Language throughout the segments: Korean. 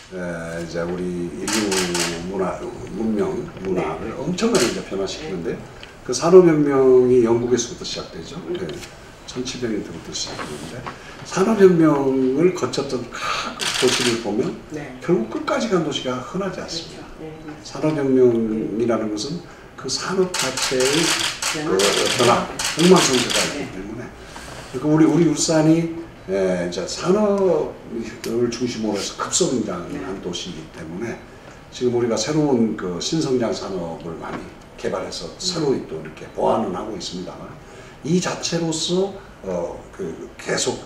이제 우리 인류 문화를 엄청나게 이제 변화시키는데 그 산업혁명이 영국에서부터 시작되죠. 1700년대부터 시작했는데 산업혁명을 거쳤던 각 도시를 보면 결국 끝까지 간 도시가 흔하지 않습니다. 산업혁명이라는 것은 그 산업 자체의 그 변화, 흥망성쇠가 있기 때문에 그러니까 우리 울산이 이제 산업을 중심으로 해서 급성장한 도시이기 때문에 지금 우리가 새로운 그 신성장 산업을 많이 개발해서 새로 또 이렇게 보완은 하고 있습니다만 이 자체로서 그 계속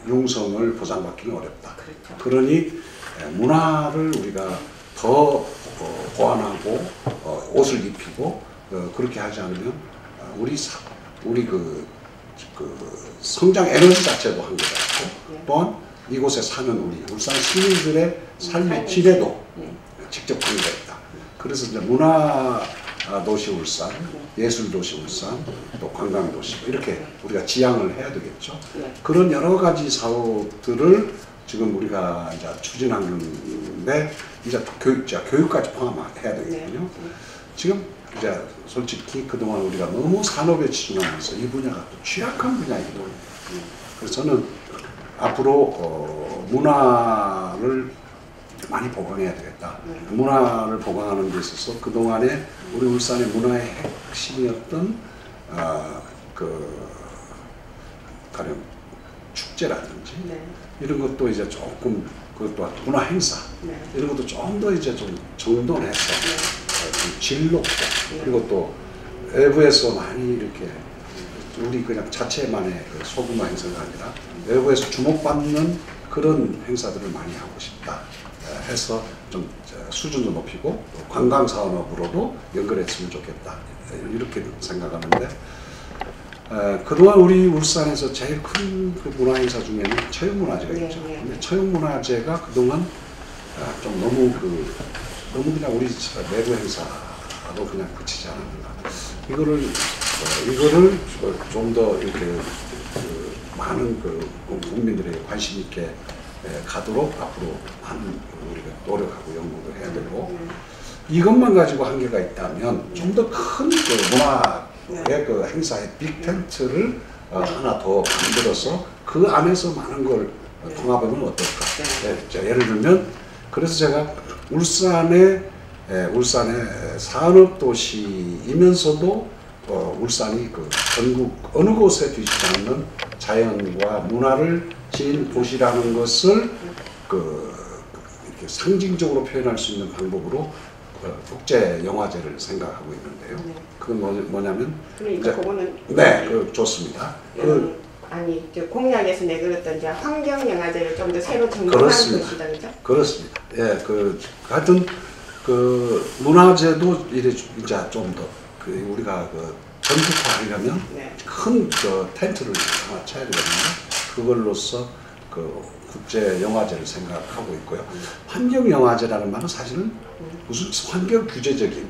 융성을 보장받기는 어렵다. 그러니 문화를 우리가 더 보완하고 옷을 입히고 그렇게 하지 않으면 우리 그 성장 에너지 자체도 한계가 있고 또한 이곳에 사는 우리 울산 시민들의 삶의 질에도 직접 관계가 있다. 그래서 이제 문화 도시 울산, 예술 도시 울산, 또 관광 도시 이렇게 우리가 지향을 해야 되겠죠. 그런 여러 가지 사업들을 지금 우리가 이제 추진하는데 이제 교육까지 포함해야 되거든요. 지금 이제 솔직히 그동안 우리가 너무 산업에 치중하면서 이 분야가 또 취약한 분야이기도 해요. 그래서 저는 앞으로 문화를 많이 보강해야 되겠다. 문화를 보강하는 데 있어서 그동안에 우리 울산의 문화의 핵심이었던 가령 축제라든지 이런 것도 이제 조금 그것도 문화 행사 이런 것도 좀 더 이제 좀 정돈해서 질 높고 그리고 또 외부에서 많이 이렇게 우리 그냥 자체만의 그 소규모 행사가 아니라 외부에서 주목받는 그런 행사들을 많이 하고 싶다 해서 좀 수준도 높이고 관광 산업으로도 연결했으면 좋겠다 이렇게 생각하는데 그동안 우리 울산에서 제일 큰 그 문화 행사 중에는 처형문화제가 있죠. 근데 처형문화제가 그동안 좀 너무 그냥 우리 내부 행사로 그냥 그치지 않았는가. 이거를 좀 더 이렇게 많은 국민들의 관심 있게 가도록 앞으로 많은 우리가 노력하고 연구를 해야 되고 이것만 가지고 한계가 있다면 좀 더 큰 문화의 그 행사의 빅텐트를 하나 더 만들어서 그 안에서 많은 걸 통합하면 어떨까. 예를 들면 그래서 제가 울산의 산업도시이면서도 울산이 그 전국 어느 곳에 뒤지지 않는 자연과 문화를 지닌 도시라는 것을 이렇게 상징적으로 표현할 수 있는 방법으로 국제 영화제를 생각하고 있는데요. 그건 뭐냐면 그러니까 그거는 좋습니다. 아니 공약에서 내걸었던 이제 환경 영화제를 좀 더 새로 정립하는 것이다, 그죠? 그렇습니다. 예, 하여튼 문화제도 이제 좀 더 우리가 전국화하려면 큰 텐트를 하나 쳐야 되거든요. 그걸로써 국제 영화제를 생각하고 있고요. 환경 영화제라는 말은 사실은 무슨 환경 규제적인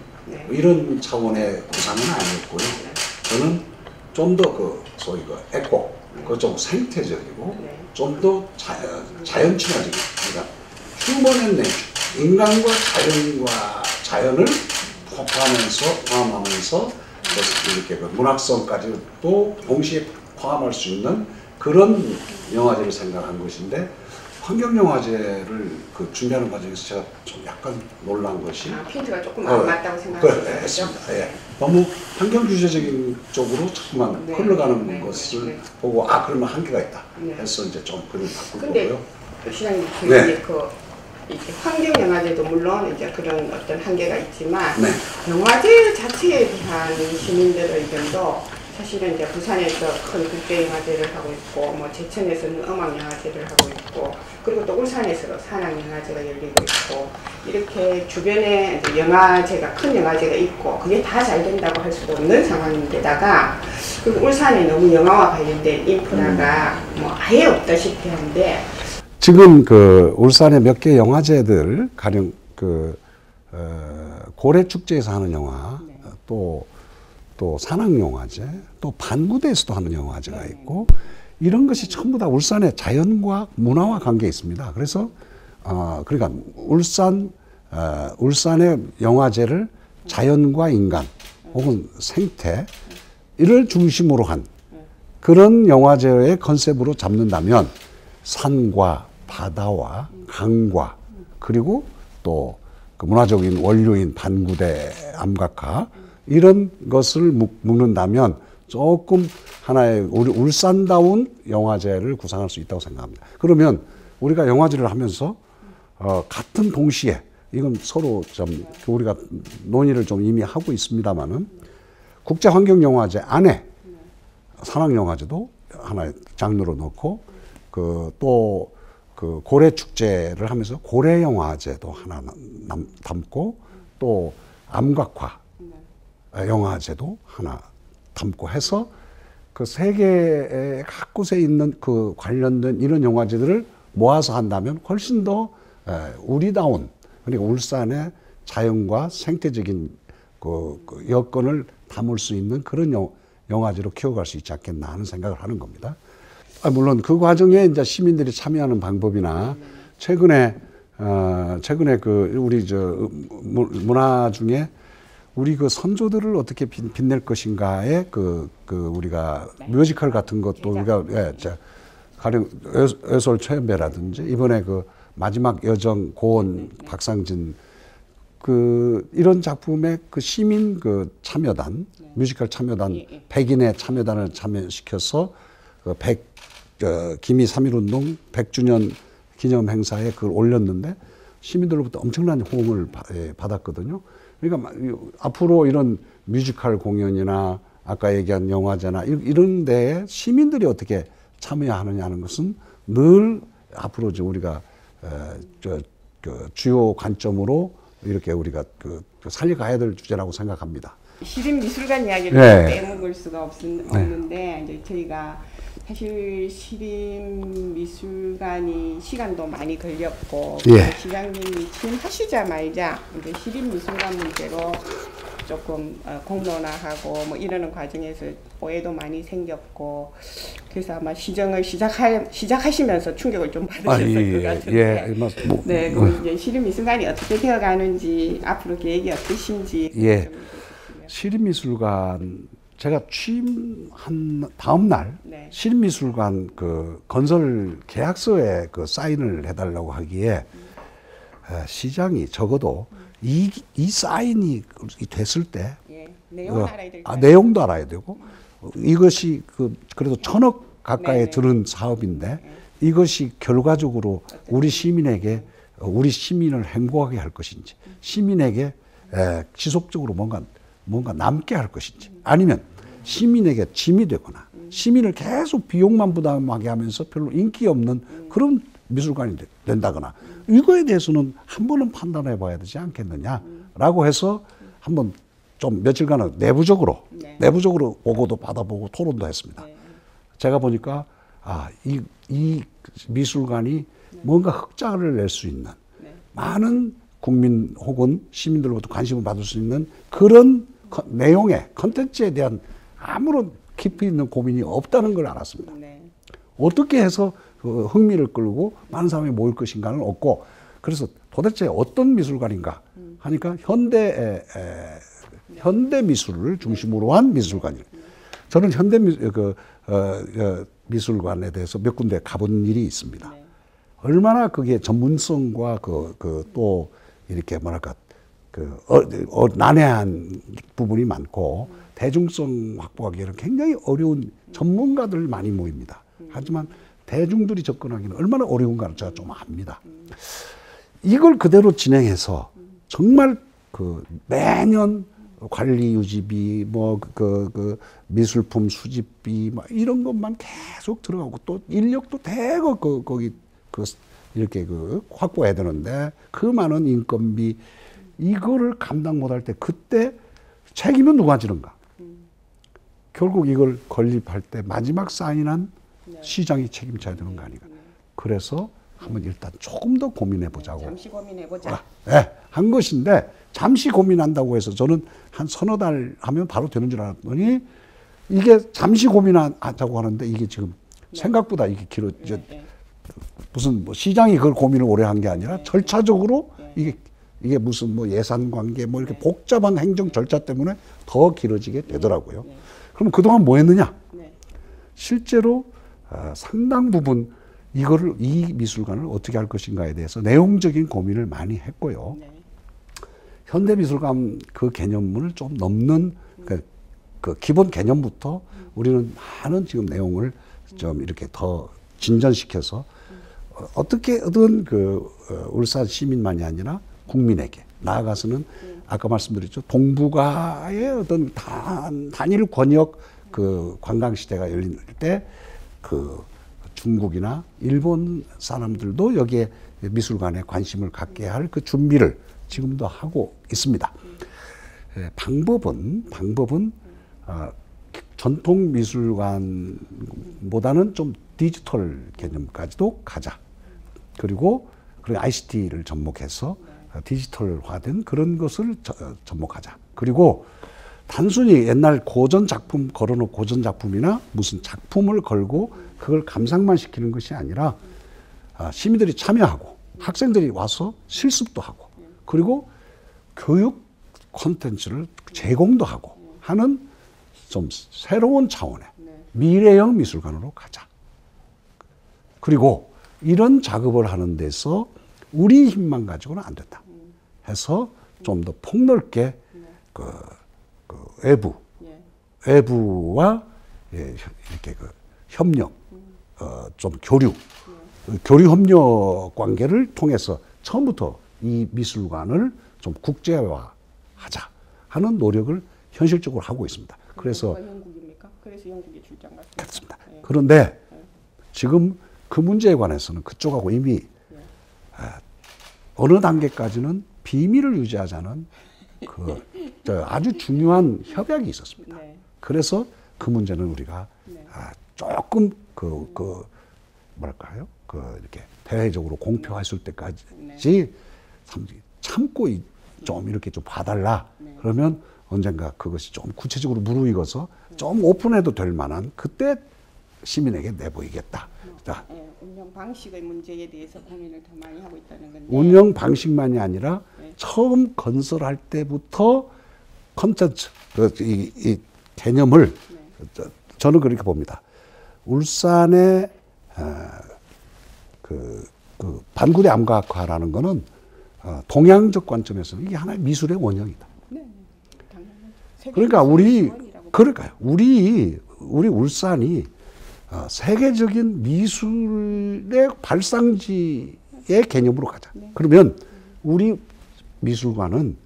이런 차원의 구상은 아니었고요. 저는 좀 더 소위 에코, 좀 생태적이고 좀 더 자연 친화적인, 그러니까 휴먼 앤 내추, 인간과 자연을 포함하면서 이렇게 문학성까지도 동시에 포함할 수 있는 그런 영화제를 생각한 것인데 환경영화제를 준비하는 과정에서 제가 좀 약간 놀란 것이 핀트가 조금 안 맞다고 생각했죠. 너무 환경규제적인 쪽으로 자꾸만 흘러가는 것을 보고 그러면 한계가 있다 해서 이제 좀 그걸 바꿀 거고요. 근데 시장님 환경영화제도 물론 이제 그런 어떤 한계가 있지만 영화제 자체에 대한 시민들의 의견도 사실은 이제 부산에서 큰 국제영화제를 하고 있고, 제천에서는 음악영화제를 하고 있고, 그리고 또 울산에서 산악영화제가 열리고 있고, 이렇게 주변에 이제 큰 영화제가 있고, 그게 다 잘 된다고 할 수도 없는 상황인데다가, 그리고 울산에 너무 영화와 관련된 인프라가 아예 없다시피 한데, 지금 울산의 몇 개 영화제들, 가령 고래축제에서 하는 영화, 또 산악영화제, 또 반구대에서도 하는 영화제가 있고 이런 것이 전부 다 울산의 자연과 문화와 관계에 있습니다. 그래서 그러니까 울산의 영화제를 자연과 인간 혹은 생태 이를 중심으로 한 그런 영화제의 컨셉으로 잡는다면 산과 바다와 강과 그리고 또 그 문화적인 원료인 반구대, 암각화 이런 것을 묶는다면 조금 하나의 우리 울산다운 영화제를 구상할 수 있다고 생각합니다. 그러면 우리가 영화제를 하면서 같은 동시에 이건 서로 좀 우리가 논의를 좀 이미 하고 있습니다만은 국제환경영화제 안에 산악영화제도 하나의 장르로 넣고 또 그 고래축제를 하면서 고래영화제도 하나 담고 또 암각화 영화제도 하나 담고 해서 그 세계의 각 곳에 있는 그 관련된 이런 영화제들을 모아서 한다면 훨씬 더 우리다운 그러니까 울산의 자연과 생태적인 그 여건을 담을 수 있는 그런 영화제로 키워갈 수 있지 않겠나 하는 생각을 하는 겁니다. 물론 그 과정에 이제 시민들이 참여하는 방법이나 최근에 그 우리 문화 중에 우리 그 선조들을 어떻게 빛낼 것인가에 그 우리가 뮤지컬 같은 것도 우리가 가령 여솔 최연배라든지 이번에 그 마지막 여정 고은 박상진 그 이런 작품의 그 시민 그 참여단 뮤지컬 참여단 100인의 참여단을 참여시켜서 그 기미 3.1운동 100주년 기념 행사에 그걸 올렸는데 시민들로부터 엄청난 호응을 받았거든요. 그러니까 앞으로 이런 뮤지컬 공연이나 아까 얘기한 영화제나 이런 데에 시민들이 어떻게 참여하느냐는 것은 늘 앞으로 우리가 주요 관점으로 이렇게 우리가 살려가야 될 주제라고 생각합니다. 시립미술관 이야기를 빼먹을 수가 없는데 이제 저희가 사실 시립미술관이 시간도 많이 걸렸고 시장님이 취임하시자마자 이제 시립미술관 문제로 조금 공론화하고 뭐 이러는 과정에서 오해도 많이 생겼고 그래서 아마 시정을 시작하시면서 충격을 좀 받으셨을 것 같은데 네, 그럼 이제 시립미술관이 어떻게 되어가는지 앞으로 계획이 어떠신지 시립미술관 제가 취임한 다음 날 시립미술관 그 건설 계약서에 그 사인을 해달라고 하기에 시장이 적어도 이 사인이 됐을 때 내용도 알아야 되고 이것이 그래도 1,000억 가까이 드는 사업인데 이것이 결과적으로 우리 시민을 행복하게 할 것인지 시민에게 지속적으로 뭔가 남게 할 것인지 아니면 시민에게 짐이 되거나 시민을 계속 비용만 부담하게 하면서 별로 인기 없는 그런 미술관이 된다거나 이거에 대해서는 한 번은 판단해 봐야 되지 않겠느냐라고 해서 한번 좀 며칠간은 내부적으로 보고도 받아보고 토론도 했습니다. 제가 보니까 이 미술관이 뭔가 흑자를 낼 수 있는 많은 국민 혹은 시민들로부터 관심을 받을 수 있는 그런 내용의 컨텐츠에 대한 아무런 깊이 있는 고민이 없다는 걸 알았습니다. 어떻게 해서 그 흥미를 끌고 많은 사람이 모일 것인가는 없고 그래서 도대체 어떤 미술관인가 하니까 현대 미술을 중심으로 한 미술관이에요. 저는 현대 미술관에 대해서 몇 군데 가본 일이 있습니다. 얼마나 그게 전문성과 또 이렇게 뭐랄까 난해한 부분이 많고 대중성 확보하기에는 굉장히 어려운 전문가들 많이 모입니다. 하지만 대중들이 접근하기는 얼마나 어려운가를 제가 좀 압니다. 이걸 그대로 진행해서 정말 매년 관리 유지비 미술품 수집비 이런 것만 계속 들어가고 또 인력도 대거 거기 이렇게 확보해야 되는데 그 많은 인건비 이거를 감당 못할 때 그때 책임은 누가 지는가? 결국 이걸 건립할 때 마지막 사인한 시장이 책임져야 되는 거 아닌가? 그래서 한번 일단 조금 더 고민해 보자고. 잠시 고민해 보자. 한 것인데 잠시 고민한다고 해서 저는 한 서너 달 하면 바로 되는 줄 알았더니 이게 잠시 고민하자고 하는데 이게 지금 생각보다 이게 무슨 뭐 시장이 그걸 고민을 오래 한 게 아니라 절차적으로 이게 무슨 뭐 예산 관계 뭐 이렇게 복잡한 행정 절차 때문에 더 길어지게 되더라고요. 그럼 그동안 뭐 했느냐? 실제로 상당 부분 이 미술관을 어떻게 할 것인가에 대해서 내용적인 고민을 많이 했고요. 현대미술관 그 개념을 좀 넘는 그 기본 개념부터 우리는 많은 지금 내용을 좀 이렇게 더 진전시켜서 어떻게든 울산 시민만이 아니라 국민에게 나아가서는 아까 말씀드렸죠. 동북아의 어떤 단일 권역 그 관광 시대가 열릴 때 중국이나 일본 사람들도 여기에 미술관에 관심을 갖게 할 그 준비를 지금도 하고 있습니다. 방법은 전통 미술관보다는 좀 디지털 개념까지도 가자. 그리고 ICT를 접목해서 디지털화된 그런 것을 접목하자. 그리고 단순히 옛날 고전 작품 걸어놓은 고전 작품이나 무슨 작품을 걸고 그걸 감상만 시키는 것이 아니라 시민들이 참여하고 학생들이 와서 실습도 하고 그리고 교육 콘텐츠를 제공도 하고 하는 좀 새로운 차원의 미래형 미술관으로 가자. 그리고 이런 작업을 하는 데서 우리 힘만 가지고는 안 된다. 해서 좀 더 폭넓게 외부와 이렇게 협력, 좀 교류 협력 관계를 통해서 처음부터 이 미술관을 좀 국제화하자 하는 노력을 현실적으로 하고 있습니다. 그래서 영국입니까? 그래서 영국에 출장 갔습니다. 그렇습니다. 그런데 지금 그 문제에 관해서는 그쪽하고 이미 어느 단계까지는 비밀을 유지하자는 아주 중요한 협약이 있었습니다. 그래서 그 문제는 우리가 조금 뭐랄까요? 이렇게 대외적으로 공표했을 때까지 참고 좀 이렇게 좀 봐달라. 그러면 언젠가 그것이 좀 구체적으로 무르익어서 좀 오픈해도 될 만한 그때 시민에게 내보이겠다. 운영 방식의 문제에 대해서 고민을 더 많이 하고 있다는 건데. 운영 방식만이 아니라 처음 건설할 때부터 컨텐츠, 이 개념을 저는 그렇게 봅니다. 울산의 반구대 암각화라는 거는 동양적 관점에서는 이게 하나의 미술의 원형이다. 그러니까 우리 울산이 세계적인 미술의 발상지의 개념으로 가자. 그러면 우리 미술관은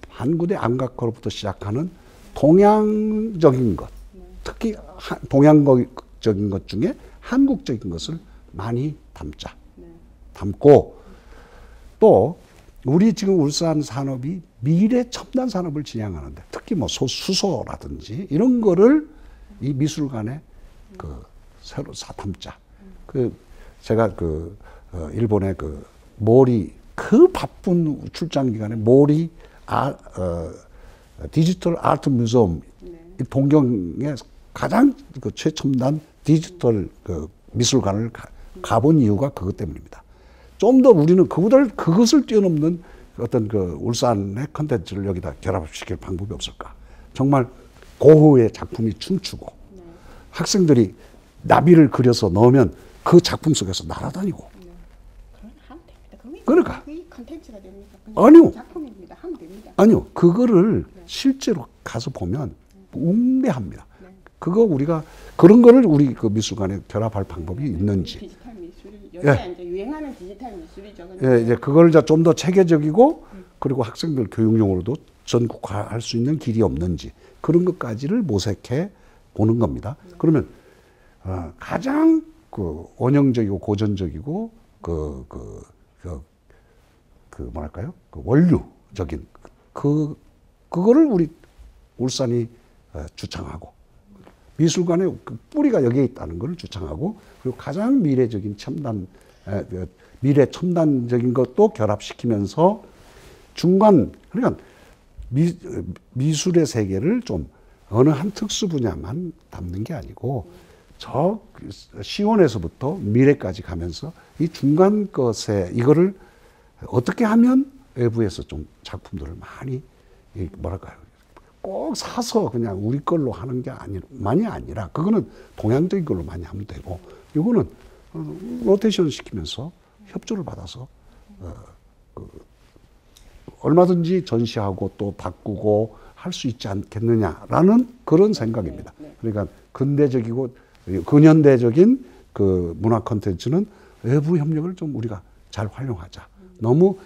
반구대 암각화로부터 시작하는 동양적인 것, 특히 동양적인 것 중에 한국적인 것을 많이 담고 또 우리 지금 울산 산업이 미래 첨단 산업을 지향하는데 특히 뭐 수소라든지 이런 거를 이 미술관에 새로 담자. 제가 일본의 모리 바쁜 출장 기간에 모리 디지털 아트 뮤지엄 동경의 가장 최첨단 디지털 미술관을 가본 이유가 그것 때문입니다. 좀 더 우리는 그것을 뛰어넘는 어떤 울산의 컨텐츠를 여기다 결합시킬 방법이 없을까? 정말 고흐의 작품이 춤추고 학생들이 나비를 그려서 넣으면 그 작품 속에서 날아다니고. 그러니까. 그게 컨텐츠가 됩니까? 아니요. 작품입니다. 하면 됩니다. 아니요. 그거를 실제로 가서 보면 웅대합니다. 그거 우리가 그런 거를 우리 미술관에 결합할 방법이 있는지. 디지털 미술. 요새 이제 유행하는 디지털 미술이죠. 이제 그걸 좀 더 체계적이고 그리고 학생들 교육용으로도 전국화할 수 있는 길이 없는지 그런 것까지를 모색해 보는 겁니다. 그러면 가장 원형적이고 고전적이고 뭐랄까요? 원류적인 그거를 우리 울산이 주창하고 미술관의 뿌리가 여기에 있다는 걸 주창하고 그리고 가장 미래 첨단적인 것도 결합시키면서 중간 그러니까 미술의 세계를 좀 어느 한 특수 분야만 담는 게 아니고 저 시온에서부터 미래까지 가면서 이 중간 것에 이거를 어떻게 하면 외부에서 좀 작품들을 많이 뭐랄까요, 꼭 사서 그냥 우리 걸로 하는 게 만이 아니라 그거는 동양적인 걸로 많이 하면 되고, 이거는 로테이션 시키면서 협조를 받아서 얼마든지 전시하고 또 바꾸고 할 수 있지 않겠느냐라는 그런 생각입니다. 그러니까 근대적이고 근현대적인 그 문화 콘텐츠는 외부 협력을 좀 우리가 잘 활용하자. 너무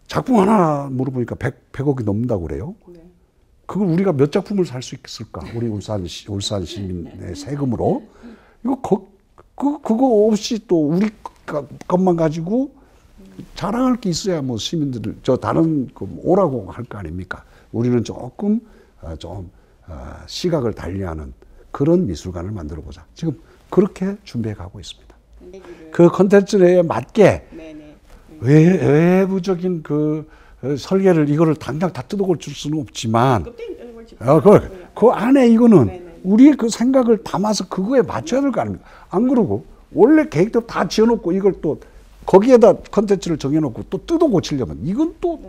작품 하나 물어보니까 100억이 넘는다고 그래요. 그걸 우리가 몇 작품을 살 수 있을까? 우리 울산 시민의 세금으로. 이거 그거 없이 또 우리 것만 가지고 자랑할 게 있어야 뭐 시민들을 저 다른 오라고 할 거 아닙니까? 우리는 조금 시각을 달리하는 그런 미술관을 만들어 보자. 지금 그렇게 준비해 가고 있습니다. 그 콘텐츠에 맞게 외부적인 그 설계를 이거를 당장 다 뜯어볼 수는 없지만 그 안에 이거는 우리의 그 생각을 담아서 그거에 맞춰야 될 거 아닙니까? 안 그러고 원래 계획도 다 지어놓고 이걸 또 거기에다 콘텐츠를 정해놓고 또 뜯어 고치려면 이건 또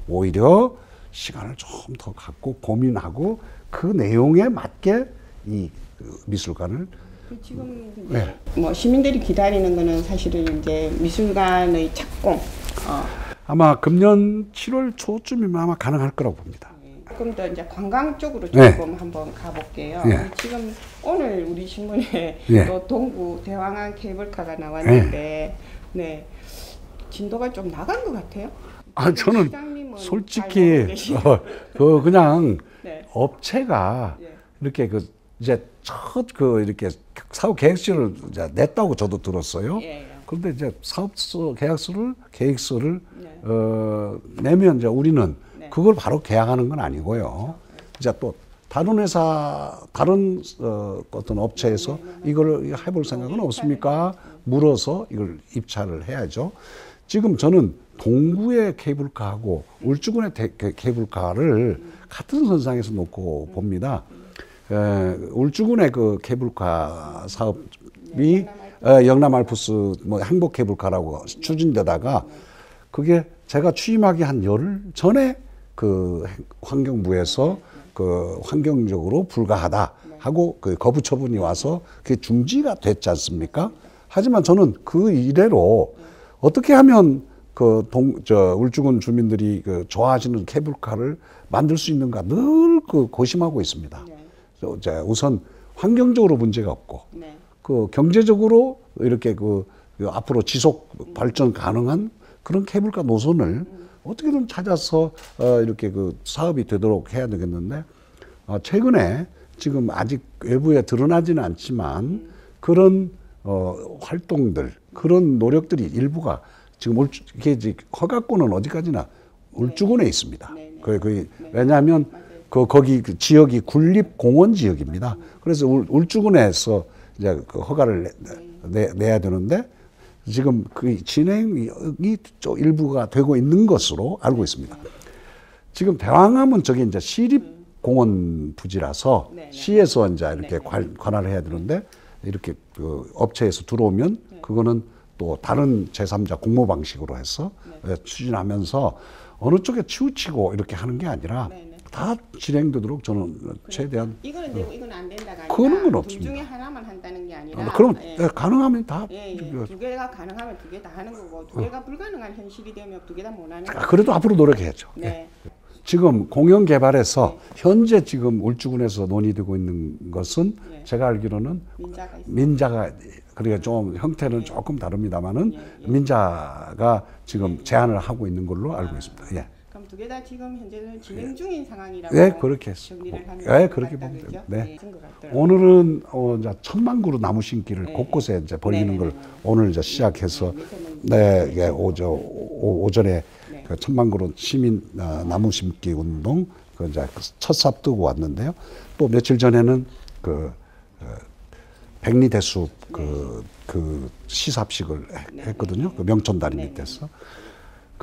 오히려 시간을 좀 더 갖고 고민하고 그 내용에 맞게 이 미술관을 지금 뭐 시민들이 기다리는 거는 사실은 이제 미술관의 착공. 아마 금년 7월 초쯤이면 아마 가능할 거라고 봅니다. 조금 더 이제 관광 쪽으로 조금 한번 가볼게요. 지금 오늘 우리 신문에 또 동구 대왕항 케이블카가 나왔는데, 진도가 좀 나간 것 같아요. 저는 솔직히 그냥 업체가 이렇게 이제 첫 이렇게 사업 계획서를 이제 냈다고 저도 들었어요. 그런데 이제 계획서를 내면 이제 우리는 그걸 바로 계약하는 건 아니고요. 이제 또 다른 회사, 다른 어떤 업체에서 이걸 해볼 생각은 없습니까? 물어서 이걸 입찰을 해야죠. 지금 저는 동구의 케이블카하고 울주군의 케이블카를 같은 선상에서 놓고 봅니다. 울주군의 그 케이블카 사업이 영남 알프스 뭐 행복 케이블카라고 추진되다가 그게 제가 취임하기 한 열흘 전에 그 환경부에서 그 환경적으로 불가하다 하고 그 거부 처분이 와서 그게 중지가 됐지 않습니까? 하지만 저는 그 이래로 어떻게 하면 울주군 주민들이 좋아하시는 케이블카를 만들 수 있는가 늘 고심하고 있습니다. 우선 환경적으로 문제가 없고, 경제적으로 이렇게 앞으로 지속 발전 가능한 그런 케이블카 노선을 어떻게든 찾아서 이렇게 사업이 되도록 해야 되겠는데, 최근에 지금 아직 외부에 드러나지는 않지만 그런 활동들, 그런 노력들이 일부가 지금 이게 허가권은 어디까지나 울주군에 있습니다. 왜냐하면 거기 지역이 군립공원 지역입니다. 그래서 울주군에서 이제 허가를 내야 되는데 지금 그 진행이 일부가 되고 있는 것으로 알고 있습니다. 지금 대왕암은 저게 이제 시립공원 부지라서 시에서 이제 이렇게 관할을 해야 되는데 이렇게 업체에서 들어오면 그거는 또 다른 제3자 공모 방식으로 해서 추진하면서 어느 쪽에 치우치고 이렇게 하는 게 아니라 다 진행되도록 저는 최대한 이거는 되고 이건 안 된다가 아니라 그런 건 둘 없습니다. 중에 하나만 한다는 게 아니라 그럼 가능하면 다 두 개가 가능하면 두 개 다 하는 거고 두 개가 불가능한 현실이 되면 두 개 다 못 하는 거고. 그래도 앞으로 노력해야죠. 지금 공영 개발에서 현재 지금 울주군에서 논의되고 있는 것은 제가 알기로는 민자가 그러니까 좀 형태는 조금 다릅니다만은 민자가 지금 제안을 하고 있는 걸로 알고 있습니다. 그럼 두 개 다 지금 현재는 진행 중인 상황이라고 그렇게 정리를 하면 그렇게 보면 됩니다. 오늘은 이제 1000만 그루 나무 심기를 곳곳에 이제 벌리는 걸 오늘 이제 시작해서 오전에 그 1000만 그루 시민 나무 심기 운동 이제 첫 삽 뜨고 왔는데요. 또 며칠 전에는 백리대숲 그 시삽식을 했거든요. 그 명천다리 밑에서.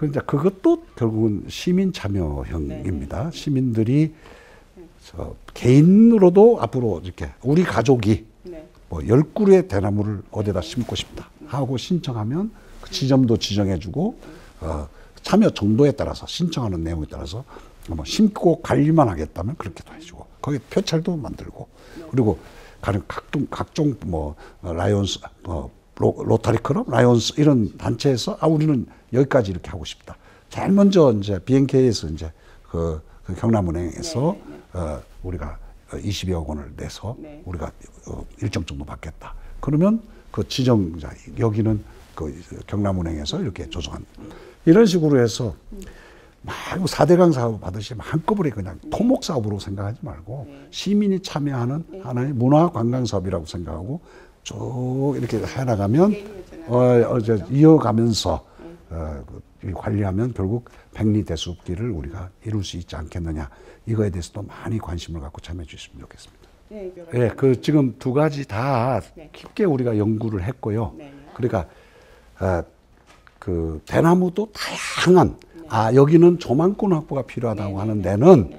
이제 그것도 결국은 시민 참여형입니다. 시민들이 개인으로도 앞으로 이렇게 우리 가족이 뭐 10그루의 대나무를 어디다 심고 싶다 하고 신청하면 그 지점도 지정해주고 참여 정도에 따라서 신청하는 내용에 따라서 뭐 심고 관리만 하겠다면 그렇게도 해주고 거기 표찰도 만들고 그리고 각종 뭐 라이온스 로타리 클럽, 라이온스 이런 단체에서 우리는 여기까지 이렇게 하고 싶다. 제일 먼저 이제 BNK에서 이제 그 경남은행에서 우리가 20여 억 원을 내서 우리가 일정 정도 받겠다. 그러면 그 지정자 여기는 그 경남은행에서 이렇게 조성한 이런 식으로 해서 막 4대강 사업 받으시 한꺼번에 그냥 토목 사업으로 생각하지 말고 시민이 참여하는 하나의 문화 관광 사업이라고 생각하고 쭉 이렇게 해나가면 이어가면서 관리하면 결국 백리대숲길을 우리가 이룰 수 있지 않겠느냐. 이거에 대해서도 많이 관심을 갖고 참여해 주셨으면 좋겠습니다. 네, 그 지금 두 가지 다 깊게 우리가 연구를 했고요. 그러니까 그 대나무도 다양한 여기는 조망권 확보가 필요하다고 하는 데는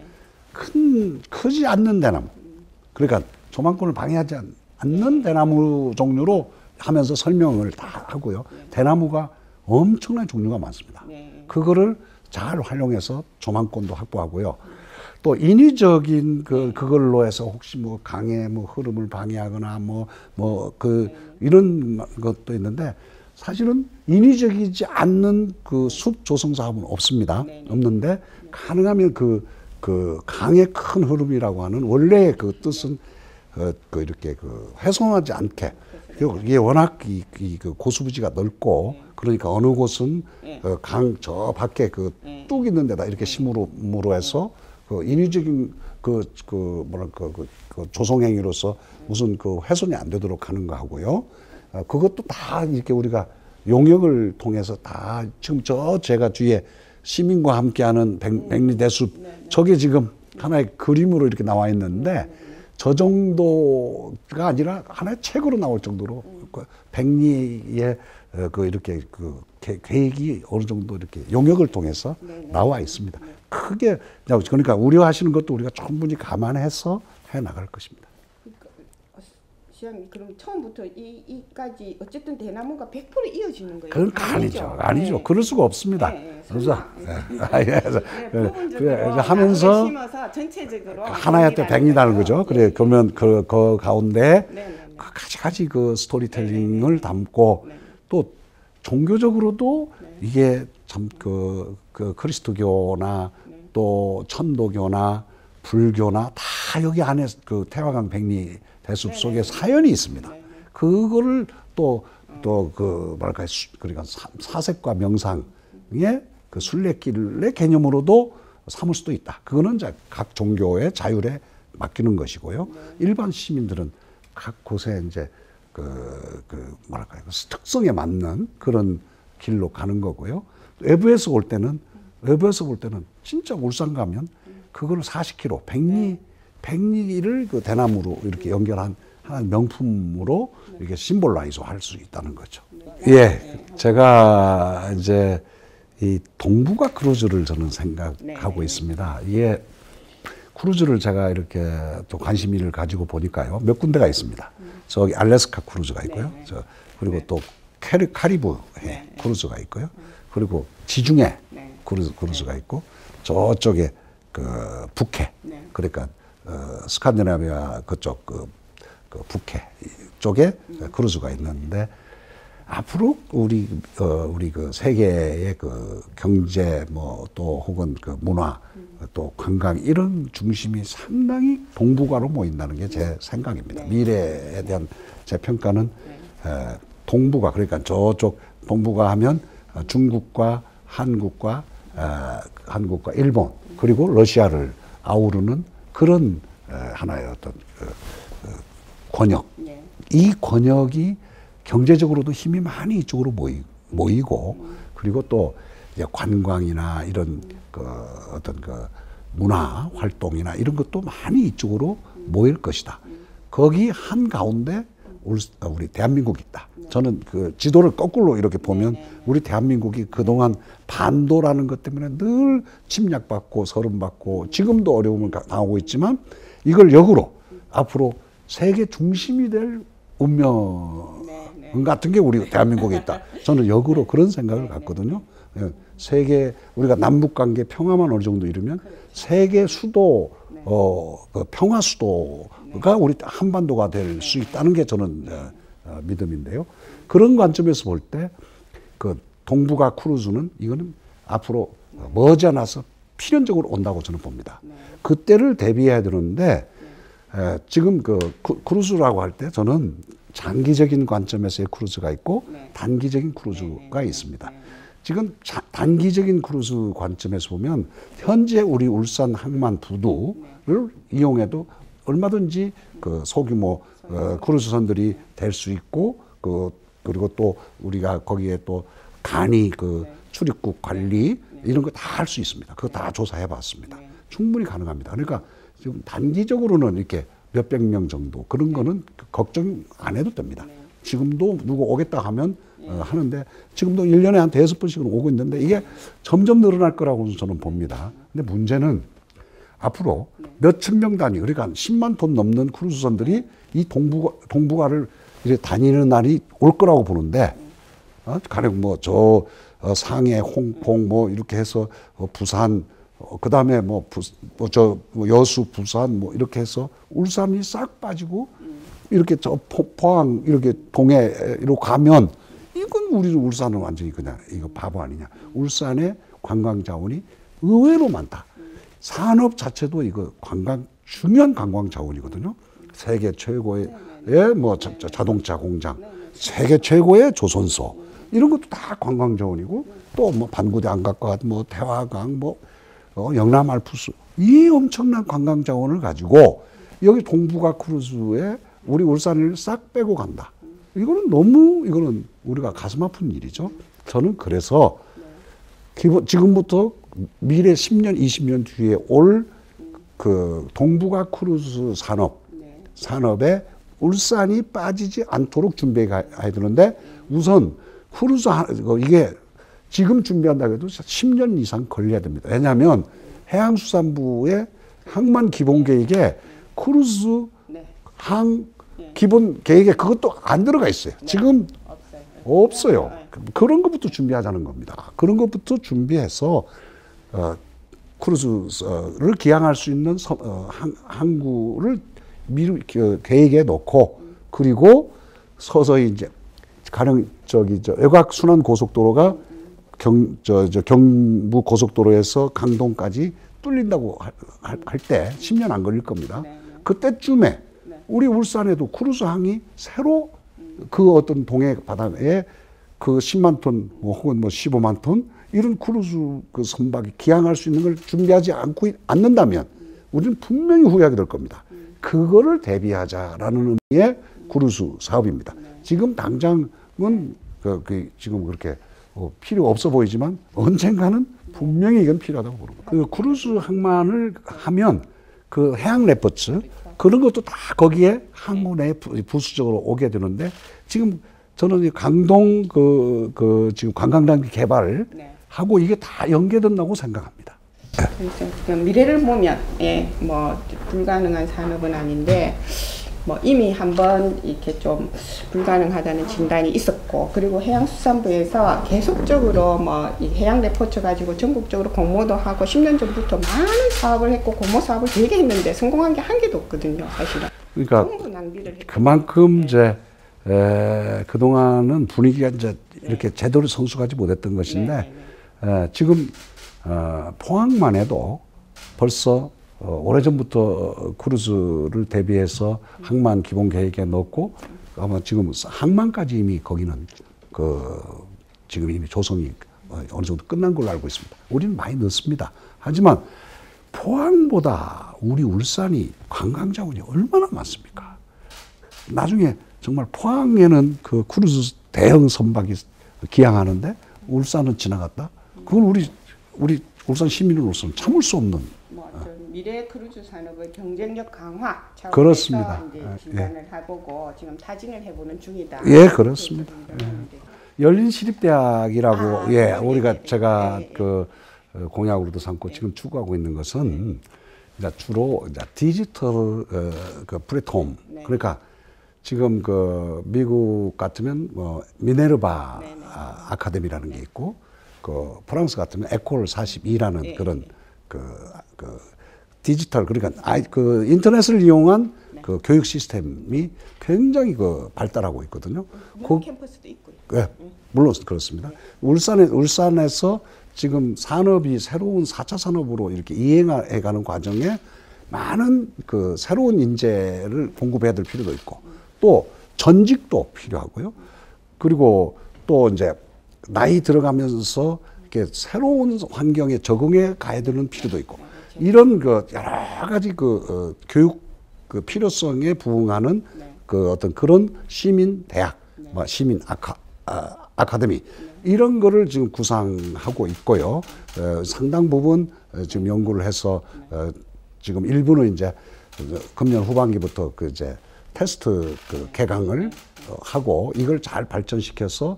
크지 않는 대나무. 그러니까 조망권을 방해하지 않는 대나무 종류로 하면서 설명을 다 하고요. 대나무가 엄청난 종류가 많습니다. 그거를 잘 활용해서 조망권도 확보하고요. 또 인위적인 그걸로 해서 혹시 뭐 강의 흐름을 방해하거나 이런 것도 있는데 사실은 인위적이지 않는 그 숲 조성 사업은 없습니다. 없는데 가능하면 그 강의 큰 흐름이라고 하는 원래의 그 뜻은 이렇게 훼손하지 않게 이게 워낙 그 고수부지가 넓고 그러니까 어느 곳은 강 저 밖에 뚝 있는 데다 이렇게 심으로 해서 인위적인 뭐랄까 조성 행위로서 무슨 훼손이 안 되도록 하는 거 하고요. 그것도 다 이렇게 우리가 용역을 통해서 다 지금 제가 뒤에 시민과 함께하는 백리대숲 저게 지금 하나의 그림으로 이렇게 나와 있는데 저 정도가 아니라 하나의 책으로 나올 정도로 백리의 이렇게 계획이 어느 정도 이렇게 용역을 통해서 나와 있습니다. 크게 그러니까 우려하시는 것도 우리가 충분히 감안해서 해 나갈 것입니다. 시장님 그럼 처음부터 이까지 어쨌든 대나무가 100% 이어지는 거예요? 그건 아니죠. 그럴 수가 없습니다. 그래서 하면서 전체적으로 하나의 또 백리라는 거죠. 그래 그러면 그 가운데 가지 그 스토리텔링을 담고 또 종교적으로도 이게 참 그 그리스도교나 또 천도교나 불교나 다 여기 안에 그 태화강 백리 대숲 속에 사연이 있습니다. 그거를 또 뭐랄까 그러니까 사색과 명상의 그 순례길의 개념으로도 삼을 수도 있다. 그거는 이제 각 종교의 자율에 맡기는 것이고요. 일반 시민들은 각 곳에 이제 뭐랄까요 특성에 맞는 그런 길로 가는 거고요. 외부에서 볼 때는 진짜 울산 가면 그걸 40km 백리를 그 대나무로 이렇게 연결한 하나의 명품으로 이렇게 심볼라이즈 할 수 있다는 거죠. 예, 제가 이제 이 동북아 크루즈를 저는 생각하고 있습니다. 이게 크루즈를 제가 이렇게 또 관심을 가지고 보니까요, 몇 군데가 있습니다. 저기 알래스카 크루즈가 있고요. 그리고 또 카리브해 크루즈가 있고요. 그리고 지중해 크루즈가 있고 저쪽에 북해 그러니까 스칸디나비아 그쪽 북해 쪽에 크루즈가 있는데 앞으로 우리 그 세계의 그 경제 또 혹은 그 문화 또 관광 이런 중심이 상당히 동북아로 모인다는 게 제 생각입니다. 미래에 대한 제 평가는 동북아 그러니까 저쪽 동북아 하면 중국과 한국과 일본 그리고 러시아를 아우르는 그런 하나의 어떤 권역. 이 권역이 경제적으로도 힘이 많이 이쪽으로 모이고 그리고 또 이제 관광이나 이런 어떤 문화 활동이나 이런 것도 많이 이쪽으로 모일 것이다. 거기 한 가운데 우리 대한민국이 있다. 저는 그 지도를 거꾸로 이렇게 보면 우리 대한민국이 그동안 반도라는 것 때문에 늘 침략받고 서름받고 지금도 어려움을 당하고 있지만 이걸 역으로 앞으로 세계 중심이 될 운명 같은 게 우리 대한민국에 있다. 저는 역으로 그런 생각을 갖거든요. 예, 세계 우리가 남북 관계 평화만 어느 정도 이루면 세계 수도 그 평화 수도가 우리 한반도가 될 수 있다는 게 저는 믿음인데요. 그런 관점에서 볼 때 그 동북아 크루즈는 이거는 앞으로 머지않아서 필연적으로 온다고 저는 봅니다. 그때를 대비해야 되는데 지금 그 크루즈라고 할 때 저는 장기적인 관점에서의 크루즈가 있고 단기적인 크루즈가 있습니다. 지금 단기적인 크루즈 관점에서 보면 현재 우리 울산 항만 부두를 이용해도 얼마든지 그 소규모 크루즈선들이 될 수 있고 그리고 또 우리가 거기에 또 간이 그 출입국 관리 이런 거 다 할 수 있습니다. 그거 다 조사해 봤습니다. 충분히 가능합니다. 그러니까 지금 단기적으로는 이렇게 몇백 명 정도 그런 거는 걱정 안 해도 됩니다. 지금도 누구 오겠다 하면 하는데 지금도 1년에 한 5번씩은 오고 있는데 이게 점점 늘어날 거라고 저는 봅니다. 근데 문제는 앞으로 몇천 명 단위 그러니까 10만 톤 넘는 크루즈선들이 이 동북아를 이렇게 다니는 날이 올 거라고 보는데 가령 뭐 저 상해, 홍콩 뭐 이렇게 해서 부산 그 다음에 뭐 여수, 부산 뭐 이렇게 해서 울산이 싹 빠지고 이렇게 저 포항 이렇게 동해로 가면 이건 우리 울산은 완전히 그냥 이거 바보 아니냐. 울산의 관광 자원이 의외로 많다. 산업 자체도 이거 중요한 관광 자원이거든요. 세계 최고의 뭐 자동차 공장, 세계 최고의 조선소 이런 것도 다 관광 자원이고 또 뭐 반구대 안각과 뭐 태화강 뭐 영남 알프스 이 엄청난 관광 자원을 가지고 여기 동북아 크루즈에 우리 울산을 싹 빼고 간다. 이거는 우리가 가슴 아픈 일이죠. 저는 그래서 지금부터 미래 10년, 20년 뒤에 올 그 동북아 크루즈 산업에 울산이 빠지지 않도록 준비해야 되는데 우선 크루즈 이게 지금 준비한다고 해도 10년 이상 걸려야 됩니다. 왜냐하면 해양수산부의 항만 기본 계획에 크루즈 항 기본 계획에 그것도 안 들어가 있어요. 지금 없어요. 그런 것부터 준비하자는 겁니다. 그런 것부터 준비해서 크루즈를 기항할 수 있는 항구를 미리 계획에 넣고 그리고 서서히 이제 가령 외곽 순환 고속도로가 경부 고속도로에서 강동까지 뚫린다고 할 때 10년 안 걸릴 겁니다. 그때쯤에 우리 울산에도 크루즈항이 새로 그 어떤 동해 바다에 그 10만 톤 혹은 뭐 15만 톤 이런 크루즈 그 선박이 기항할 수 있는 걸 준비하지 않는다면 우리는 분명히 후회하게 될 겁니다. 그거를 대비하자라는 의미의 크루즈 사업입니다. 지금 당장은 지금 그렇게 필요 없어 보이지만 언젠가는 분명히 이건 필요하다고 보는 거예요. 그 크루즈 항만을 하면 그 해양 레포츠 그런 것도 다 거기에 항구 내에 부수적으로 오게 되는데 지금 저는 강동 지금 관광단지 개발을 하고 이게 다 연계된다고 생각합니다. 그래서 미래를 보면 뭐 불가능한 산업은 아닌데 뭐 이미 한번 이렇게 좀 불가능하다는 진단이 있었고 그리고 해양수산부에서 계속적으로 뭐 이 해양 레포츠 가지고 전국적으로 공모도 하고 10년 전부터 많은 사업을 했고 공모 사업을 되게 했는데 성공한 게 한 개도 없거든요, 사실은. 그러니까 그만큼 이제 그동안은 분위기가 이제 이렇게 제대로 성숙하지 못했던 것인데 지금 포항만 해도 벌써 오래전부터 크루즈를 대비해서 항만 기본 계획에 넣고 아마 지금 항만까지 이미 거기는 지금 이미 조성이 어느 정도 끝난 걸로 알고 있습니다. 우리는 많이 넣습니다. 하지만 포항보다 우리 울산이 관광 자원이 얼마나 많습니까? 나중에 정말 포항에는 그 크루즈 대형 선박이 기항하는데 울산은 지나갔다? 그건 우리 울산 시민으로서는 참을 수 없는. 미래 크루즈 산업의 경쟁력 강화 차원에서 그렇습니다. 이제 진단을 해보고 지금 타진을 해보는 중이다. 예, 그렇습니다. 열린 시립대학이라고 우리가 제가 그 공약으로도 삼고 지금 추구하고 있는 것은 이제 주로 이제 디지털 그 플랫폼 그러니까 지금 그 미국 같으면 뭐 미네르바 네네. 아카데미라는 게 있고 그 프랑스 같으면 에콜 42라는 네. 그런 그 디지털 그러니까 그 인터넷을 이용한 네. 그 교육 시스템이 굉장히 그 발달하고 있거든요. 그 캠퍼스도 있고요. 네, 물론 그렇습니다. 울산에서 지금 산업이 새로운 4차 산업으로 이렇게 이행해가는 과정에 많은 그 새로운 인재를 공급해야 될 필요도 있고 또 전직도 필요하고요. 그리고 또 이제 나이 들어가면서 이렇게 새로운 환경에 적응해 가야 되는 필요도 있고 이런 그 여러 가지 그 교육 그 필요성에 부응하는 그 어떤 그런 시민 대학, 뭐 시민 아카데미 이런 거를 지금 구상하고 있고요. 상당 부분 지금 연구를 해서 지금 일부는 이제 금년 후반기부터 그 이제 테스트 그 개강을 하고 이걸 잘 발전시켜서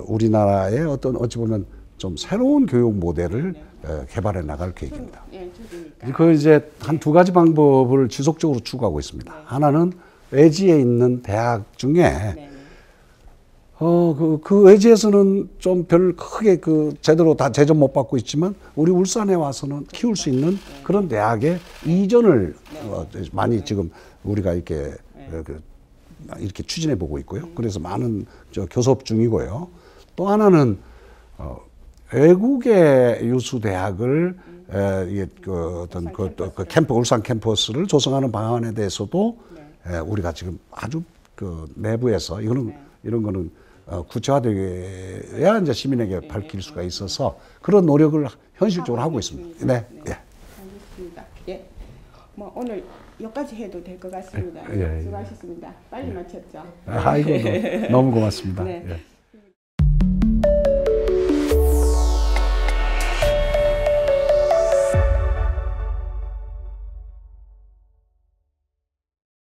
우리나라의 어떤 어찌 보면 좀 새로운 교육 모델을 개발해 나갈 계획입니다. 그 이제 한 두 가지 방법을 지속적으로 추구하고 있습니다. 하나는 외지에 있는 대학 중에 그 외지에서는 좀 별 크게 그 제대로 다 제접 못 받고 있지만 우리 울산에 와서는 키울 수 있는 그런 대학의 이전을 많이 지금 우리가 이렇게 이렇게 추진해 보고 있고요. 그래서 많은 교섭 중이고요. 또 하나는 외국의 유수 대학을 그 어떤 그 울산 캠퍼스를 조성하는 방안에 대해서도 우리가 지금 아주 그 내부에서 이런 거는 구체화되어야 이제 시민에게 밝힐 수가 있어서 그런 노력을 현실적으로 하고 있습니다. 네. 예. 알겠습니다. 예. 뭐 오늘 여기까지 해도 될 것 같습니다. 예. 수고하셨습니다. 빨리 마쳤죠. 아이고 너무 고맙습니다. 네. 예.